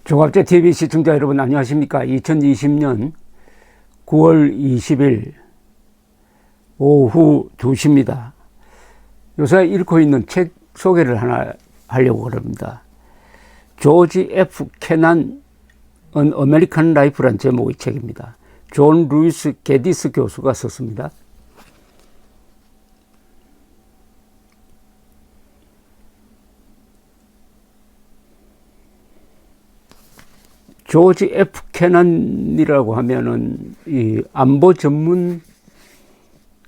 종합제 TV 시청자 여러분 안녕하십니까. 2020년 9월 20일 오후 2시입니다. 요새 읽고 있는 책 소개를 하나 하려고 합니다. 조지 F. 케난 An American Life라는 제목의 책입니다. 존 루이스 게디스 교수가 썼습니다. 조지 F. 케난이라고 하면은 이 안보 전문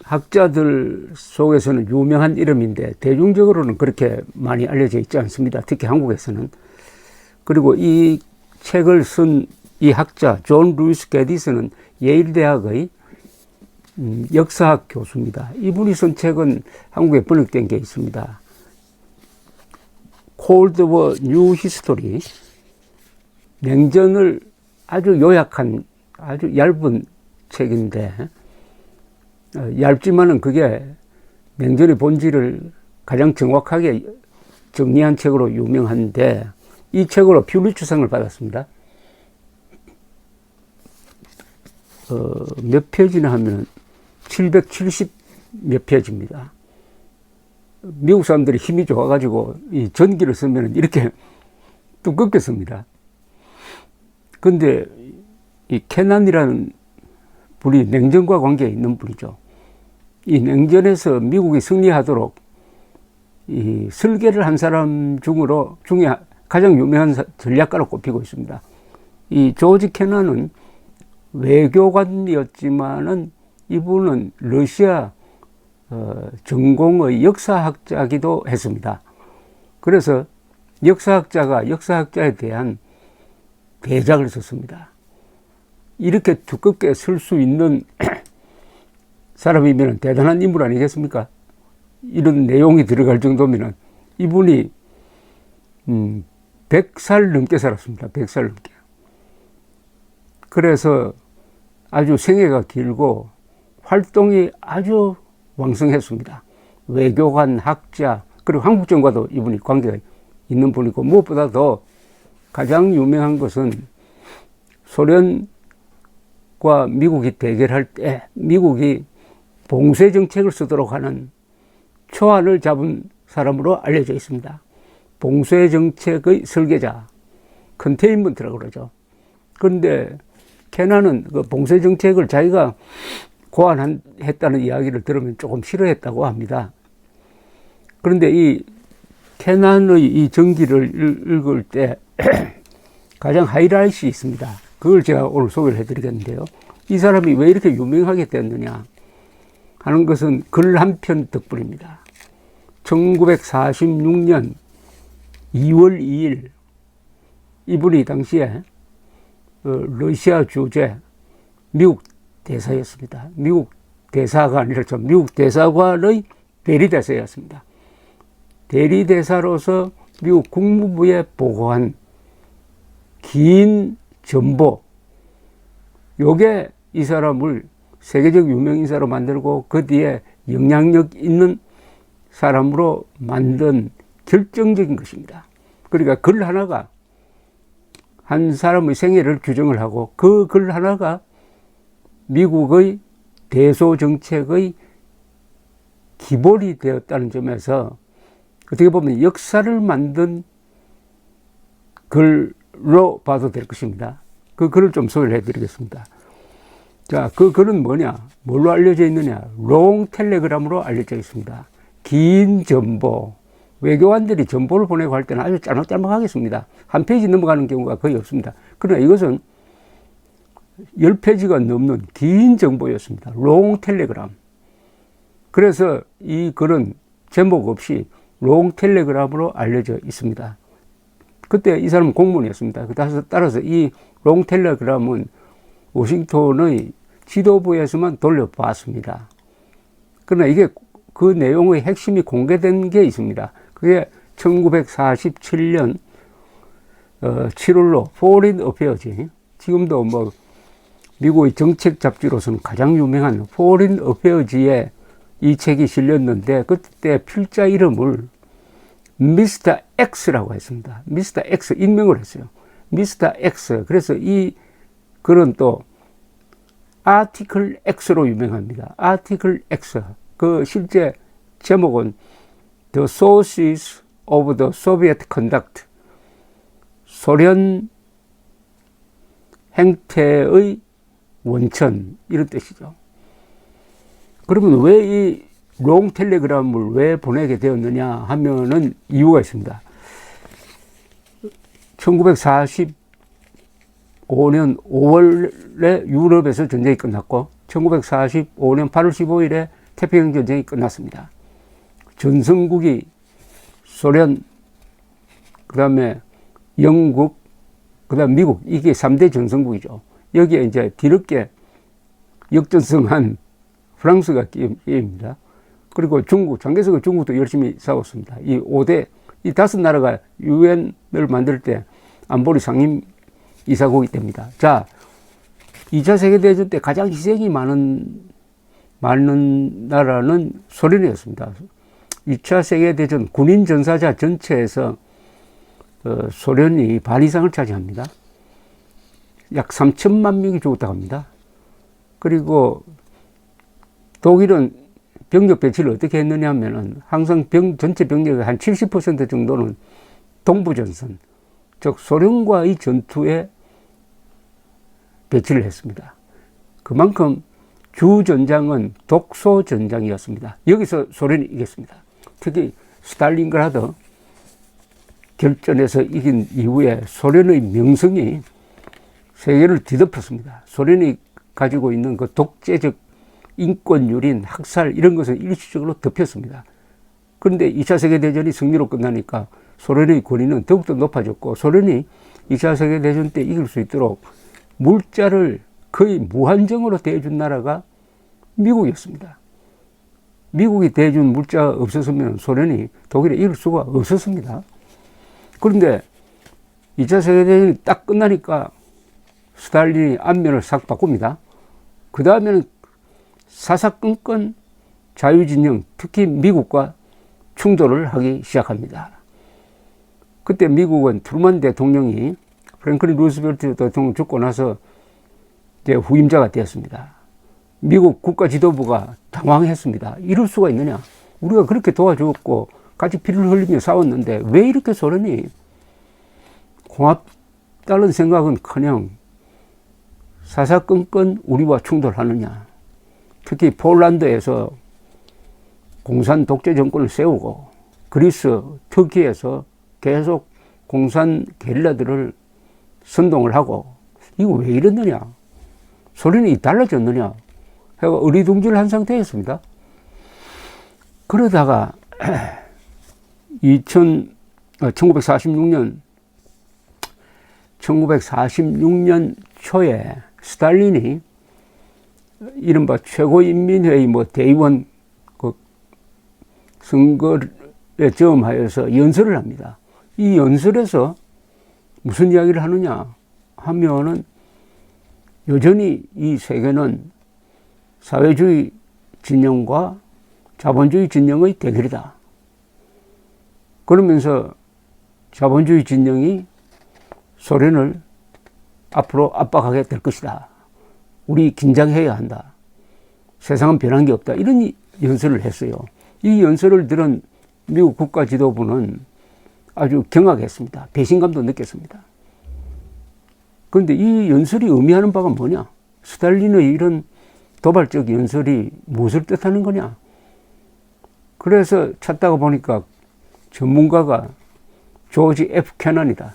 학자들 속에서는 유명한 이름인데 대중적으로는 그렇게 많이 알려져 있지 않습니다. 특히 한국에서는. 그리고 이 책을 쓴 이 학자 존 루이스 게디스는 예일 대학의 역사학 교수입니다. 이분이 쓴 책은 한국에 번역된 게 있습니다. 콜드 워 뉴 히스토리, 냉전을 아주 요약한 아주 얇은 책인데, 얇지만은 그게 냉전의 본질을 가장 정확하게 정리한 책으로 유명한데, 이 책으로 퓰리처상을 받았습니다. 몇 페이지나 하면 770 몇 페이지입니다. 미국 사람들이 힘이 좋아가지고 이 전기를 쓰면 이렇게 두껍게 씁니다. 근데 이 케난이라는 분이 냉전과 관계에 있는 분이죠. 이 냉전에서 미국이 승리하도록 이 설계를 한 사람 중에 가장 유명한 전략가로 꼽히고 있습니다. 이 조지 케난은 외교관이었지만은 이분은 러시아 전공의 역사학자이기도 했습니다. 그래서 역사학자가 역사학자에 대한 대작을 썼습니다. 이렇게 두껍게 쓸 수 있는 사람이면 대단한 인물 아니겠습니까? 이런 내용이 들어갈 정도면 이분이 100살 넘게 살았습니다. 100살 넘게. 그래서 아주 생애가 길고 활동이 아주 왕성했습니다. 외교관, 학자, 그리고 한국전과도 이분이 관계가 있는 분이고, 무엇보다 더 가장 유명한 것은 소련과 미국이 대결할 때 미국이 봉쇄 정책을 쓰도록 하는 초안을 잡은 사람으로 알려져 있습니다. 봉쇄 정책의 설계자, 컨테인먼트라고 그러죠. 그런데 케난은 그 봉쇄 정책을 자기가 고안했다는 이야기를 들으면 조금 싫어했다고 합니다. 그런데 이 케난의 이 전기를 읽을 때 가장 하이라이트가 있습니다. 그걸 제가 오늘 소개를 해드리겠는데요. 이 사람이 왜 이렇게 유명하게 됐느냐 하는 것은 글 한 편 덕분입니다. 1946년 2월 2일 이분이 당시에 러시아 주재 미국 대사였습니다. 미국 대사가 아니라 미국 대사관의 대리대사였습니다. 대리대사로서 미국 국무부에 보고한 긴 전보, 요게 이 사람을 세계적 유명인사로 만들고 그 뒤에 영향력 있는 사람으로 만든 결정적인 것입니다. 그러니까 글 하나가 한 사람의 생애를 규정을 하고 그 글 하나가 미국의 대소정책의 기본이 되었다는 점에서 어떻게 보면 역사를 만든 글로 봐도 될 것입니다. 그 글을 좀 소개를 해드리겠습니다. 자, 그 글은 뭐냐? 뭘로 알려져 있느냐? 롱 텔레그램으로 알려져 있습니다. 긴 전보. 외교관들이 전보를 보내고 할 때는 아주 짤막짤막하겠습니다. 한 페이지 넘어가는 경우가 거의 없습니다. 그러나 이것은 10페이지가 넘는 긴 정보였습니다. 롱 텔레그램. 그래서 이 글은 제목 없이 롱 텔레그램으로 알려져 있습니다. 그때 이 사람은 공무원이었습니다. 따라서 이 롱 텔레그램은 워싱턴의 지도부에서만 돌려봤습니다. 그러나 이게 그 내용의 핵심이 공개된 게 있습니다. 그게 1947년 7월로 Foreign Affairs, 지금도 뭐 미국의 정책 잡지로서는 가장 유명한 Foreign Affairs에 이 책이 실렸는데 그때 필자 이름을 미스터 X라고 했습니다. 미스터 X 익명을 했어요. 미스터 X. 그래서 이 글은 또 아티클 X로 유명합니다. 아티클 X. 그 실제 제목은 The Sources of the Soviet Conduct. 소련 행태의 원천, 이런 뜻이죠. 그러면 왜 이 롱 텔레그램을 왜 보내게 되었느냐 하면은 이유가 있습니다. 1945년 5월에 유럽에서 전쟁이 끝났고 1945년 8월 15일에 태평양 전쟁이 끝났습니다. 전성국이 소련, 그 다음에 영국, 그 다음 미국, 이게 3대 전성국이죠. 여기에 이제 뒤늦게 역전승한 프랑스가 끼입니다. 그리고 중국, 장개석의 중국도 열심히 싸웠습니다. 이 5대, 이 5나라가 유엔을 만들 때 안보리 상임 이사국이 됩니다. 자, 2차 세계대전 때 가장 희생이 많은 나라는 소련이었습니다. 2차 세계대전 군인 전사자 전체에서 소련이 반 이상을 차지합니다. 약 3천만 명이 죽었다고 합니다. 그리고 독일은 병력 배치를 어떻게 했느냐 하면은 항상 전체 병력의 한 70% 정도는 동부전선, 즉 소련과의 전투에 배치를 했습니다. 그만큼 주전장은 독소전장이었습니다. 여기서 소련이 이겼습니다. 특히 스탈린그라드 결전에서 이긴 이후에 소련의 명성이 세계를 뒤덮었습니다. 소련이 가지고 있는 그 독재적 인권유린, 학살 이런 것은 일시적으로 덮였습니다. 그런데 2차 세계대전이 승리로 끝나니까 소련의 권위는 더욱더 높아졌고 소련이 2차 세계대전 때 이길 수 있도록 물자를 거의 무한정으로 대해준 나라가 미국이었습니다. 미국이 대해준 물자가 없었으면 소련이 독일에 이길 수가 없었습니다. 그런데 2차 세계대전이 딱 끝나니까 스탈린이 안면을 싹 바꿉니다. 그 다음에는 사사건건 자유진영, 특히 미국과 충돌을 하기 시작합니다. 그때 미국은 트루먼 대통령이 프랭클린 루스벨트 대통령 죽고 나서 이제 후임자가 되었습니다. 미국 국가 지도부가 당황했습니다. 이럴 수가 있느냐? 우리가 그렇게 도와주었고 같이 피를 흘리며 싸웠는데 왜 이렇게 소련이 고맙다는 생각은커녕 사사건건 우리와 충돌하느냐? 특히 폴란드에서 공산 독재 정권을 세우고 그리스, 터키에서 계속 공산 게릴라들을 선동을 하고 이거 왜 이랬느냐? 소련이 달라졌느냐? 해가 어리둥절한 상태였습니다. 그러다가 1946년 초에 스탈린이 이른바 최고인민회의 대의원 선거에 저음하여서 연설을 합니다. 이 연설에서 무슨 이야기를 하느냐 하면은 여전히 이 세계는 사회주의 진영과 자본주의 진영의 대결이다. 그러면서 자본주의 진영이 소련을 앞으로 압박하게 될 것이다. 우리 긴장해야 한다. 세상은 변한 게 없다. 이런 연설을 했어요. 이 연설을 들은 미국 국가 지도부는 아주 경악했습니다. 배신감도 느꼈습니다. 그런데 이 연설이 의미하는 바가 뭐냐? 스탈린의 이런 도발적 연설이 무엇을 뜻하는 거냐? 그래서 찾다가 보니까 전문가가 조지 F. 캐넌이다.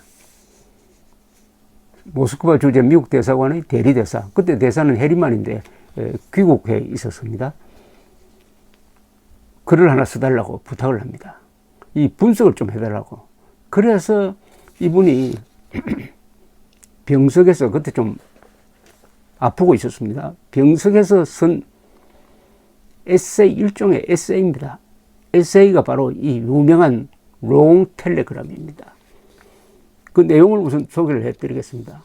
모스크바 주재 미국 대사관의 대리대사, 그때 대사는 해리만인데 귀국해 있었습니다. 글을 하나 써달라고 부탁을 합니다. 이 분석을 좀 해달라고. 그래서 이분이 병석에서 그때 좀 아프고 있었습니다. 병석에서 쓴 에세이, 일종의 에세이입니다. 에세이가 바로 이 유명한 롱 텔레그램입니다. 그 내용을 우선 소개를 해드리겠습니다.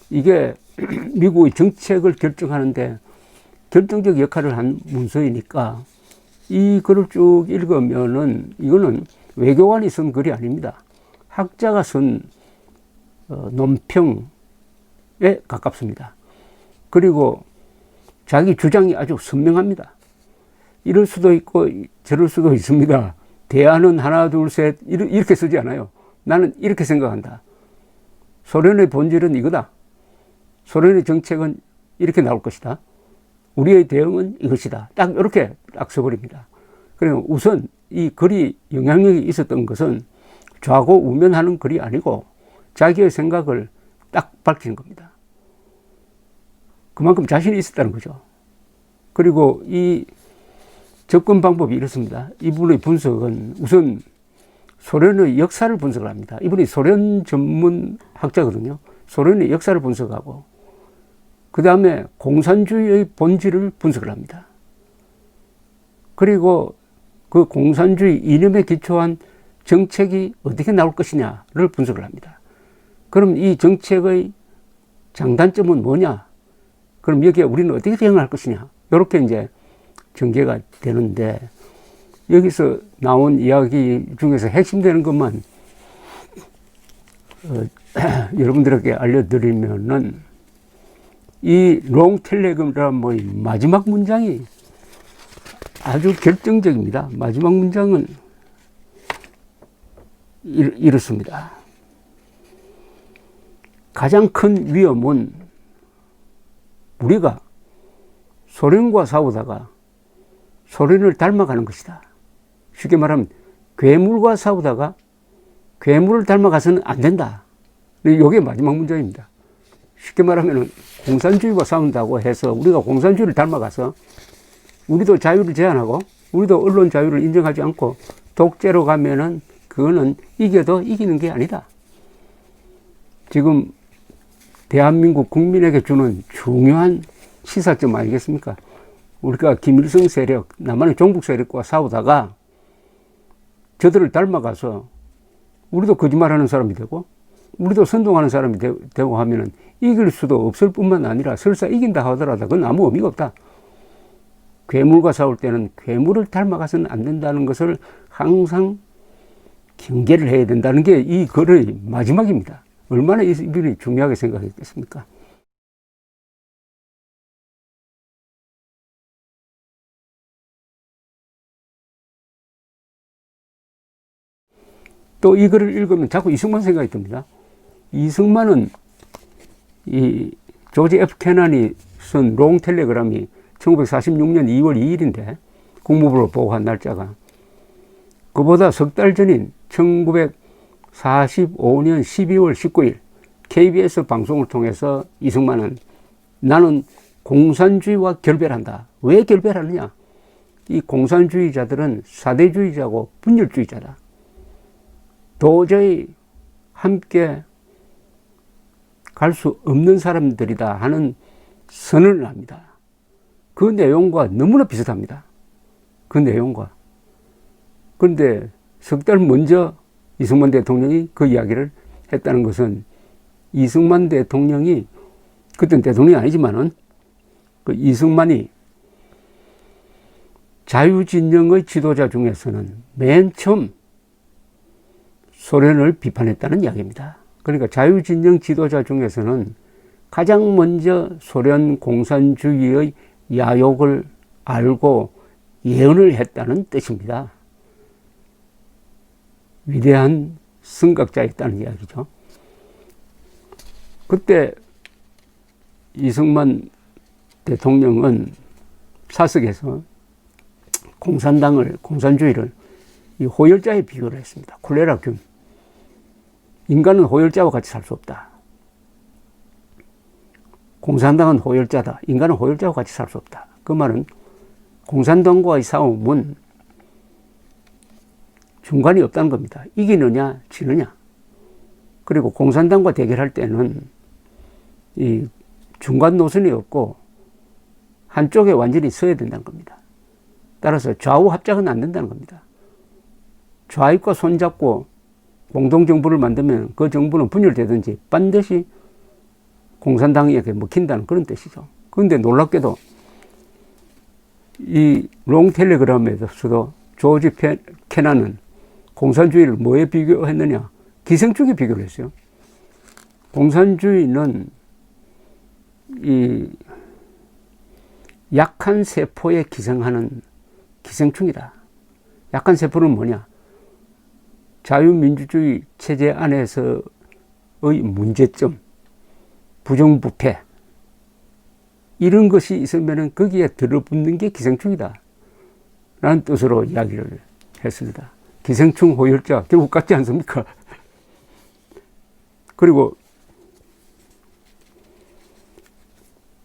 이게 미국의 정책을 결정하는데 결정적 역할을 한 문서이니까 이 글을 쭉 읽으면은 이거는 외교관이 쓴 글이 아닙니다. 학자가 쓴 논평에 가깝습니다. 그리고 자기 주장이 아주 선명합니다. 이럴 수도 있고 저럴 수도 있습니다. 대안은 하나 둘 셋 이렇게 쓰지 않아요. 나는 이렇게 생각한다. 소련의 본질은 이거다. 소련의 정책은 이렇게 나올 것이다. 우리의 대응은 이것이다. 딱 이렇게 딱 써버립니다. 그리고 우선 이 글이 영향력이 있었던 것은 좌고우면하는 글이 아니고 자기의 생각을 딱 밝히는 겁니다. 그만큼 자신이 있었다는 거죠. 그리고 이 접근 방법이 이렇습니다. 이분의 분석은 우선 소련의 역사를 분석을 합니다. 이분이 소련 전문 학자거든요. 소련의 역사를 분석하고 그 다음에 공산주의의 본질을 분석을 합니다. 그리고 그 공산주의 이념에 기초한 정책이 어떻게 나올 것이냐를 분석을 합니다. 그럼 이 정책의 장단점은 뭐냐? 그럼 여기에 우리는 어떻게 대응할 것이냐? 이렇게 이제 전개가 되는데 여기서 나온 이야기 중에서 핵심되는 것만 여러분들에게 알려드리면은 이 롱텔레그램의 마지막 문장이 아주 결정적입니다. 마지막 문장은 이렇습니다. 가장 큰 위험은 우리가 소련과 싸우다가 소련을 닮아가는 것이다. 쉽게 말하면 괴물과 싸우다가 괴물을 닮아가서는 안 된다. 이게 마지막 문장입니다. 쉽게 말하면 공산주의와 싸운다고 해서 우리가 공산주의를 닮아가서 우리도 자유를 제한하고 우리도 언론 자유를 인정하지 않고 독재로 가면은 그거는 이겨도 이기는 게 아니다. 지금 대한민국 국민에게 주는 중요한 시사점 아니겠습니까? 우리가 김일성 세력, 남한의 종북 세력과 싸우다가 저들을 닮아가서 우리도 거짓말하는 사람이 되고 우리도 선동하는 사람이 되고 하면은 이길 수도 없을 뿐만 아니라 설사 이긴다 하더라도 그건 아무 의미가 없다. 괴물과 싸울 때는 괴물을 닮아가서는 안 된다는 것을 항상 경계를 해야 된다는 게 이 글의 마지막입니다. 얼마나 이분이 중요하게 생각했겠습니까? 또 이 글을 읽으면 자꾸 이승만 생각이 듭니다. 이승만은 이 조지 F 케난이 쓴 롱텔레그램이 1946년 2월 2일인데 국무부로 보고한 날짜가 그보다 석 달 전인 1945년 12월 19일 KBS 방송을 통해서 이승만은 나는 공산주의와 결별한다. 왜 결별하느냐? 이 공산주의자들은 사대주의자고 분열주의자다. 도저히 함께 갈 수 없는 사람들이다 하는 선언을 합니다. 그 내용과 너무나 비슷합니다. 그 내용과. 그런데 석 달 먼저 이승만 대통령이 그 이야기를 했다는 것은 이승만 대통령이 그때는 대통령이 아니지만은 그 이승만이 자유진영의 지도자 중에서는 맨 처음 소련을 비판했다는 이야기입니다. 그러니까 자유진영 지도자 중에서는 가장 먼저 소련 공산주의의 야욕을 알고 예언을 했다는 뜻입니다. 위대한 선각자였다는 이야기죠. 그때 이승만 대통령은 사석에서 공산주의를 이 호열자에 비교를 했습니다. 콜레라균. 인간은 호열자와 같이 살 수 없다. 공산당은 호열자다. 인간은 호열자와 같이 살 수 없다. 그 말은 공산당과의 싸움은 중간이 없다는 겁니다. 이기느냐 지느냐. 그리고 공산당과 대결할 때는 이 중간 노선이 없고 한쪽에 완전히 서야 된다는 겁니다. 따라서 좌우 합작은 안 된다는 겁니다. 좌익과 손잡고 공동정부를 만들면 그 정부는 분열되든지 반드시 공산당에게 먹힌다는 그런 뜻이죠. 그런데 놀랍게도 이 롱텔레그램에서도 조지 케난은 공산주의를 뭐에 비교했느냐? 기생충에 비교를 했어요. 공산주의는 이 약한 세포에 기생하는 기생충이다. 약한 세포는 뭐냐? 자유민주주의 체제 안에서의 문제점, 부정부패, 이런 것이 있으면 거기에 들어붙는 게 기생충이다 라는 뜻으로 이야기를 했습니다. 기생충 호혈자, 결국 같지 않습니까? 그리고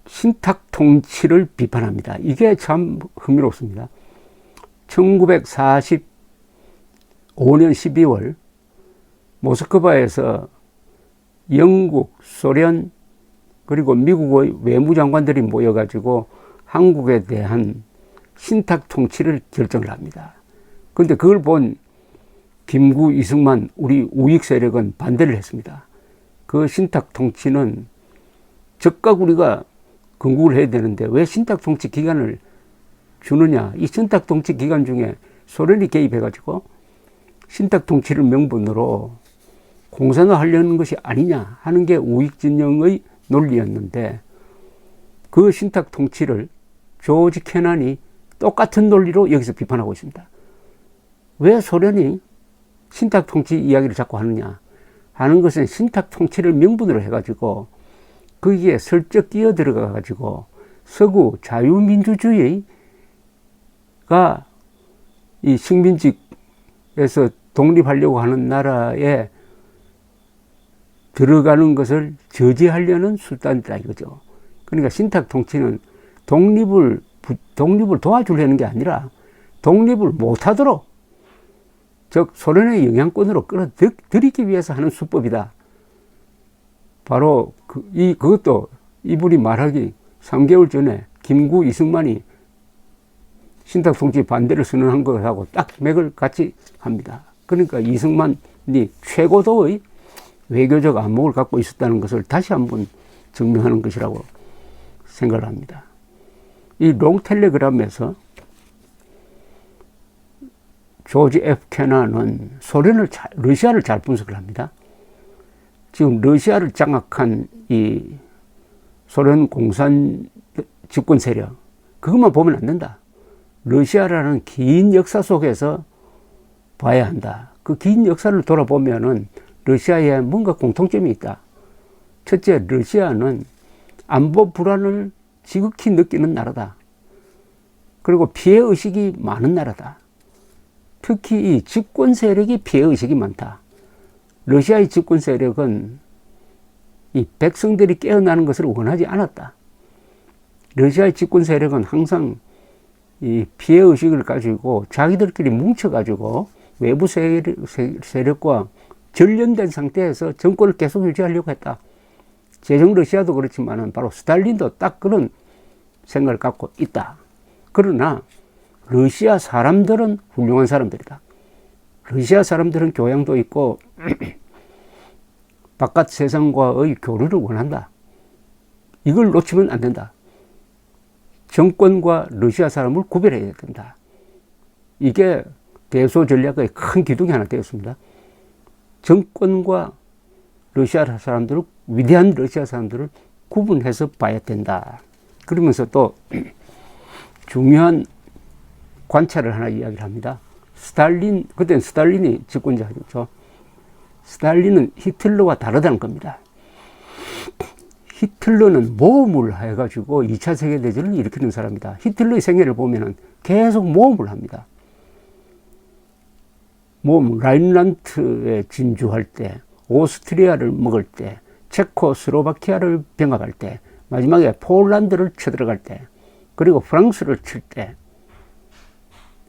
신탁 통치를 비판합니다. 이게 참 흥미롭습니다. 1945년 12월 모스크바에서 영국, 소련, 그리고 미국의 외무장관들이 모여가지고 한국에 대한 신탁 통치를 결정을 합니다. 그런데 그걸 본 김구, 이승만 우리 우익 세력은 반대를 했습니다. 그 신탁 통치는 즉각 우리가 건국을 해야 되는데 왜 신탁 통치 기간을 주느냐. 이 신탁 통치 기간 중에 소련이 개입해가지고 신탁 통치를 명분으로 공산화하려는 것이 아니냐 하는 게 우익 진영의 논리였는데, 그 신탁 통치를 조지 캐난이 똑같은 논리로 여기서 비판하고 있습니다. 왜 소련이 신탁 통치 이야기를 자꾸 하느냐 하는 것은 신탁 통치를 명분으로 해가지고 거기에 슬쩍 끼어들어가 가지고 서구 자유민주주의가 이 식민지에서 독립하려고 하는 나라에 들어가는 것을 저지하려는 수단이다 이거죠. 그러니까 신탁 통치는 독립을 도와주려는 게 아니라 독립을 못하도록, 즉 소련의 영향권으로 끌어들이기 위해서 하는 수법이다. 바로 그것도 이분이 말하기 3개월 전에 김구, 이승만이 신탁 통치 반대를 선언한 것하고 딱 맥을 같이 합니다. 그러니까 이승만이 최고도의 외교적 안목을 갖고 있었다는 것을 다시 한번 증명하는 것이라고 생각을 합니다. 이 롱텔레그램에서 조지 F. 캐난은 러시아를 잘 분석을 합니다. 지금 러시아를 장악한 이 소련 공산 집권 세력, 그것만 보면 안 된다. 러시아라는 긴 역사 속에서 봐야 한다. 그 긴 역사를 돌아보면은 러시아에 뭔가 공통점이 있다. 첫째, 러시아는 안보 불안을 지극히 느끼는 나라다. 그리고 피해의식이 많은 나라다. 특히 이 집권 세력이 피해의식이 많다. 러시아의 집권 세력은 이 백성들이 깨어나는 것을 원하지 않았다. 러시아의 집권 세력은 항상 이 피해의식을 가지고 자기들끼리 뭉쳐가지고 외부 세력과 전련된 상태에서 정권을 계속 유지하려고 했다. 제정 러시아도 그렇지만 바로 스탈린도 딱 그런 생각을 갖고 있다. 그러나 러시아 사람들은 훌륭한 사람들이다. 러시아 사람들은 교양도 있고 바깥 세상과의 교류를 원한다. 이걸 놓치면 안 된다. 정권과 러시아 사람을 구별해야 된다. 이게 대소 전략의 큰 기둥이 하나 되었습니다. 정권과 러시아 사람들을, 위대한 러시아 사람들을 구분해서 봐야 된다. 그러면서 또 중요한 관찰을 하나 이야기를 합니다. 그때는 스탈린이 집권자죠. 스탈린은 히틀러와 다르다는 겁니다. 히틀러는 모험을 해가지고 2차 세계대전을 일으키는 사람이다. 히틀러의 생애를 보면은 계속 모험을 합니다. 라인란트에 진주할 때, 오스트리아를 먹을 때, 체코스로바키아를 병합할 때, 마지막에 폴란드를 쳐들어갈 때, 그리고 프랑스를 칠 때,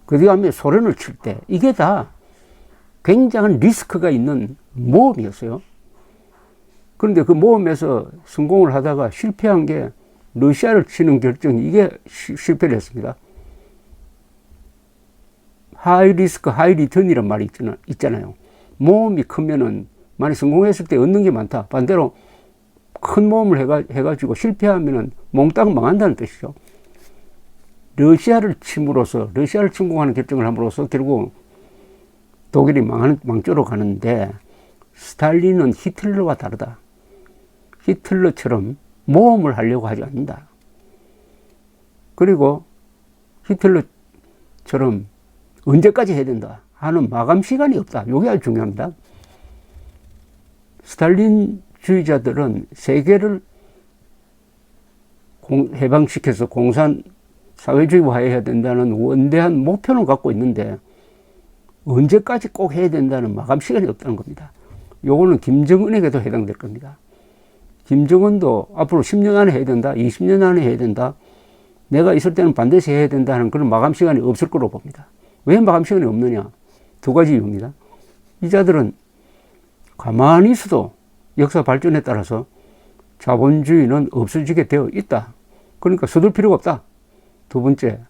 그 다음에 소련을 칠 때, 이게 다 굉장한 리스크가 있는 모험이었어요. 그런데 그 모험에서 성공을 하다가 실패한 게 러시아를 치는 결정, 이게 실패를 했습니다. 하이 리스크, 하이 리턴이란 말이 있잖아요. 모험이 크면은 많이 성공했을 때 얻는 게 많다. 반대로 큰 모험을 해가지고 실패하면은 몽땅 망한다는 뜻이죠. 러시아를 침공하는 결정을 함으로써 결국 독일이 망조로 가는데, 스탈린은 히틀러와 다르다. 히틀러처럼 모험을 하려고 하지 않는다. 그리고 히틀러처럼 언제까지 해야 된다 하는 마감 시간이 없다. 이게 아주 중요합니다. 스탈린주의자들은 세계를 해방시켜서 공산 사회주의화해야 된다는 원대한 목표를 갖고 있는데 언제까지 꼭 해야 된다는 마감 시간이 없다는 겁니다. 요거는 김정은에게도 해당될 겁니다. 김정은도 앞으로 10년 안에 해야 된다, 20년 안에 해야 된다, 내가 있을 때는 반드시 해야 된다는 그런 마감 시간이 없을 거로 봅니다. 왜 마감 시간이 없느냐? 두 가지 이유입니다. 이 자들은 가만히 있어도 역사 발전에 따라서 자본주의는 없어지게 되어 있다. 그러니까 서둘 필요가 없다. 두 번째,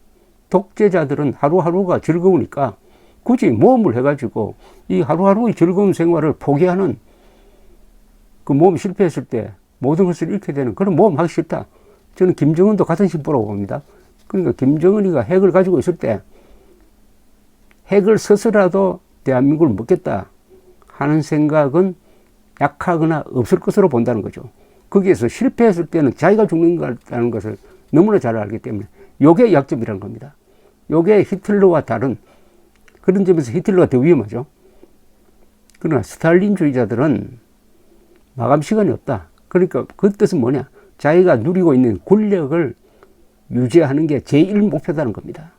독재자들은 하루하루가 즐거우니까 굳이 모험을 해가지고 이 하루하루의 즐거운 생활을 포기하는, 그 모험 실패했을 때 모든 것을 잃게 되는 그런 모험 하기 싫다. 저는 김정은도 같은 심보라고 봅니다. 그러니까 김정은이가 핵을 가지고 있을 때 핵을 써서라도 대한민국을 먹겠다 하는 생각은 약하거나 없을 것으로 본다는 거죠. 거기에서 실패했을 때는 자기가 죽는 거라는 것을 너무나 잘 알기 때문에 요게 약점이라는 겁니다. 요게 히틀러와 다른, 그런 점에서 히틀러가 더 위험하죠. 그러나 스탈린주의자들은 마감 시간이 없다. 그러니까 그 뜻은 뭐냐? 자기가 누리고 있는 권력을 유지하는 게 제일 목표다는 겁니다.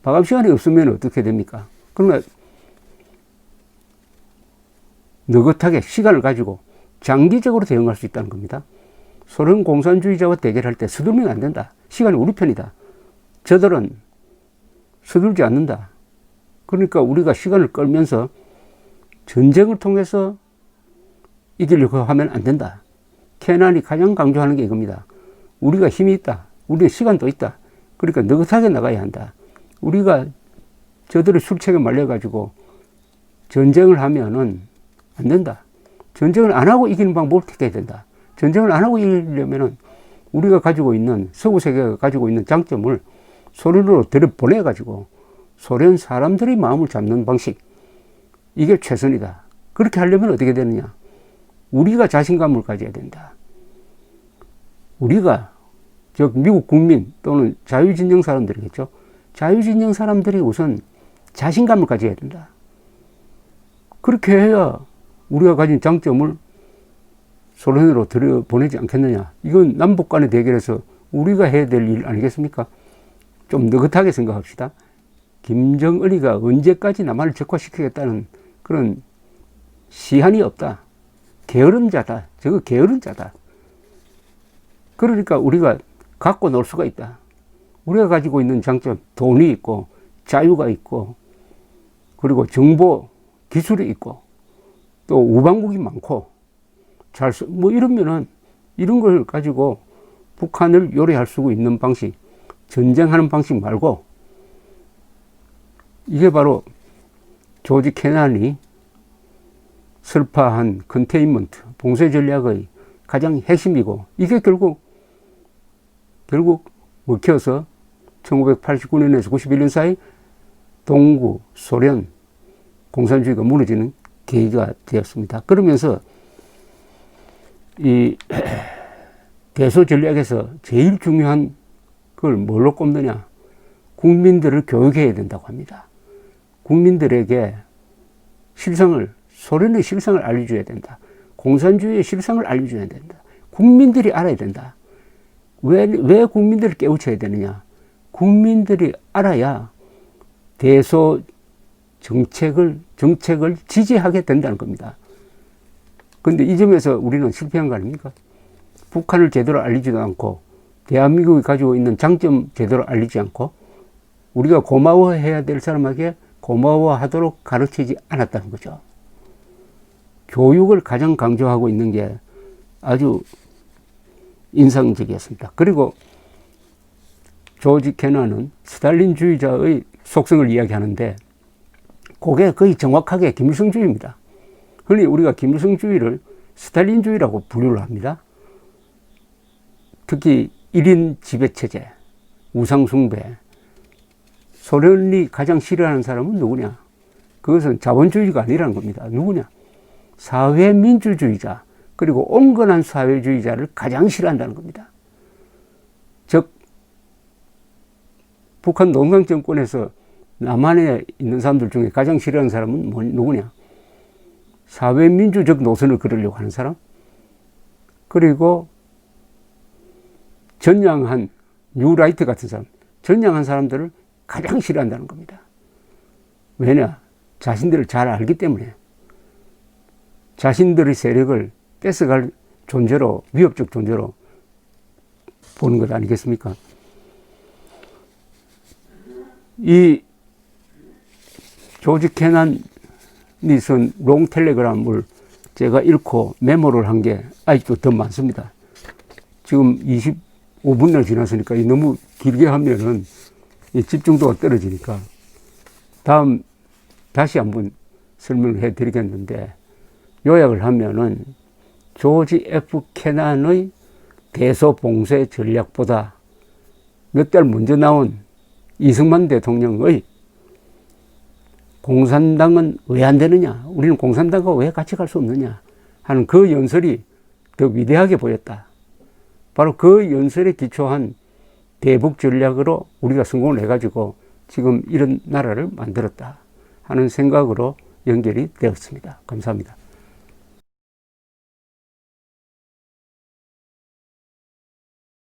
마감 시간이 없으면 어떻게 됩니까? 그러나 느긋하게 시간을 가지고 장기적으로 대응할 수 있다는 겁니다. 소련 공산주의자와 대결할 때 서두르면 안 된다. 시간이 우리 편이다. 저들은 서둘지 않는다. 그러니까 우리가 시간을 끌면서 전쟁을 통해서 이기려고 하면 안 된다. 케난이 가장 강조하는 게 이겁니다. 우리가 힘이 있다. 우리는 시간도 있다. 그러니까 느긋하게 나가야 한다. 우리가 저들의 술책에 말려가지고 전쟁을 하면은 안 된다. 전쟁을 안 하고 이기는 방법을 택해야 된다. 전쟁을 안 하고 이기려면은 우리가 가지고 있는, 서구 세계가 가지고 있는 장점을 소련으로 들여보내가지고 소련 사람들의 마음을 잡는 방식, 이게 최선이다. 그렇게 하려면 어떻게 되느냐? 우리가 자신감을 가져야 된다. 우리가, 즉 미국 국민 또는 자유진영 사람들이겠죠. 자유진영 사람들이 우선 자신감을 가져야 된다. 그렇게 해야 우리가 가진 장점을 소련으로 들여보내지 않겠느냐. 이건 남북 간의 대결에서 우리가 해야 될 일 아니겠습니까? 좀 느긋하게 생각합시다. 김정은이가 언제까지 남한을 적화시키겠다는 그런 시한이 없다. 게으름자다. 저거 게으름자다. 그러니까 우리가 갖고 놀 수가 있다. 우리가 가지고 있는 장점, 돈이 있고 자유가 있고 그리고 정보 기술이 있고 또 우방국이 많고 뭐 이러면은 이런 걸 가지고 북한을 요리할 수 있는 방식, 전쟁하는 방식 말고, 이게 바로 조지 케난이 설파한 컨테인먼트, 봉쇄 전략의 가장 핵심이고, 이게 결국 먹혀서 1989년에서 91년 사이 동구 소련 공산주의가 무너지는 계기가 되었습니다. 그러면서 이 대소 전략에서 제일 중요한 걸 뭘로 꼽느냐? 국민들을 교육해야 된다고 합니다. 국민들에게 소련의 실상을 알려줘야 된다. 공산주의의 실상을 알려줘야 된다. 국민들이 알아야 된다. 왜 국민들을 깨우쳐야 되느냐? 국민들이 알아야 대소 정책을 지지하게 된다는 겁니다. 그런데 이 점에서 우리는 실패한 거 아닙니까? 북한을 제대로 알리지도 않고 대한민국이 가지고 있는 장점 제대로 알리지 않고 우리가 고마워해야 될 사람에게 고마워하도록 가르치지 않았다는 거죠. 교육을 가장 강조하고 있는 게 아주 인상적이었습니다. 그리고 조지 케난은 스탈린주의자의 속성을 이야기하는데 그게 거의 정확하게 김일성주의입니다. 흔히 우리가 김일성주의를 스탈린주의라고 분류를 합니다. 특히 1인 지배체제, 우상숭배, 소련이 가장 싫어하는 사람은 누구냐? 그것은 자본주의가 아니라는 겁니다. 누구냐? 사회민주주의자, 그리고 온건한 사회주의자를 가장 싫어한다는 겁니다. 즉 북한 농당 정권에서 남한에 있는 사람들 중에 가장 싫어하는 사람은 누구냐? 사회민주적 노선을 걸으려고 하는 사람, 그리고 전향한 뉴라이트 같은 사람, 전향한 사람들을 가장 싫어한다는 겁니다. 왜냐? 자신들을 잘 알기 때문에. 자신들의 세력을 뺏어갈 존재로, 위협적 존재로 보는 것 아니겠습니까? 이 조지 캐난이 쓴 롱텔레그램을 제가 읽고 메모를 한 게 아직도 더 많습니다. 지금 25분이나 지났으니까 너무 길게 하면은 집중도가 떨어지니까 다음 다시 한번 설명을 해 드리겠는데, 요약을 하면은 조지 F 캐난의 대서봉쇄 전략보다 몇 달 먼저 나온 이승만 대통령의 공산당은 왜 안 되느냐, 우리는 공산당과 왜 같이 갈 수 없느냐 하는 그 연설이 더 위대하게 보였다. 바로 그 연설에 기초한 대북 전략으로 우리가 성공을 해가지고 지금 이런 나라를 만들었다 하는 생각으로 연결이 되었습니다. 감사합니다.